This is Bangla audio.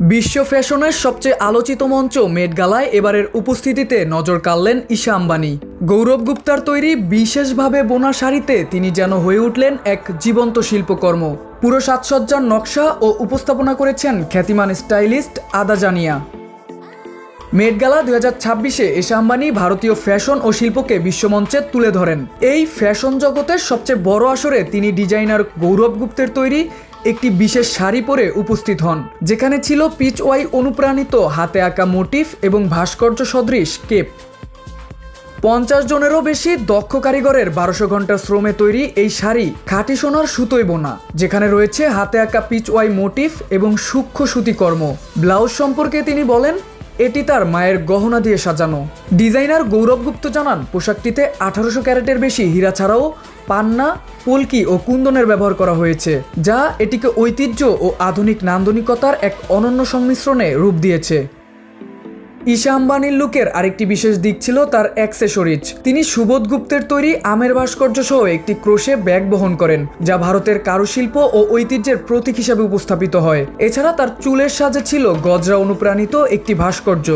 বিশ্ব ফ্যাশনের সবচেয়ে আলোচিত মঞ্চ মেট গালায় এবারের উপস্থিতিতে নজর কাড়লেন ঈশা আম্বানি। গৌরব গুপ্তার তৈরি বিশেষভাবে বোনা শাড়িতে তিনি যেন হয়ে উঠলেন এক জীবন্ত শিল্পকর্ম। পুরো সাজসজ্জার নকশা ও উপস্থাপনা করেছেন খ্যাতিমান স্টাইলিস্ট আদা জানিয়া। মেট গালা 2026-এ ঈশা আম্বানি ভারতীয় ফ্যাশন ও শিল্পকে বিশ্বমঞ্চে তুলে ধরেন। এই ফ্যাশন জগতের সবচেয়ে বড় আসরে তিনি ডিজাইনার গৌরব গুপ্তের তৈরি একটি বিশেষ শাড়ি পরে উপস্থিত হন, যেখানে ছিল পিচওয়াই অনুপ্রাণিত হাতে আঁকা মোটিফ এবং ভাস্কর্য সদৃশ কেপ। 50 জনেরও বেশি দক্ষ কারিগরের 1200 ঘন্টার শ্রমে তৈরি এই শাড়ি খাঁটি সোনার সুতোয় বোনা, যেখানে রয়েছে হাতে আঁকা পিচওয়াই মোটিফ এবং সূক্ষ্ম সুতিকর্ম। ব্লাউজ সম্পর্কে তিনি বলেন, এটি তার মায়ের গহনা দিয়ে সাজানো। ডিজাইনার গৌরব গুপ্ত জানান, পোশাকটিতে 1800 ক্যারেটের বেশি হীরা ছাড়াও পান্না, পলকি ও কুন্দনের ব্যবহার করা হয়েছে, যা এটিকে ঐতিহ্য ও আধুনিক নান্দনিকতার এক অনন্য সংমিশ্রণে রূপ দিয়েছে। ঈশা আম্বানির লুকের আরেকটি বিশেষ দিক ছিল তার অ্যাক্সেসরিজ। তিনি সুবোধ গুপ্তের তৈরি আমের ভাস্কর্য সহ একটি ক্রোশে ব্যাগ বহন করেন, যা ভারতের কারুশিল্প ও ঐতিহ্যের প্রতীক হিসাবে উপস্থাপিত হয়। এছাড়া তার চুলের সাজে ছিল গজরা অনুপ্রাণিত একটি ভাস্কর্য।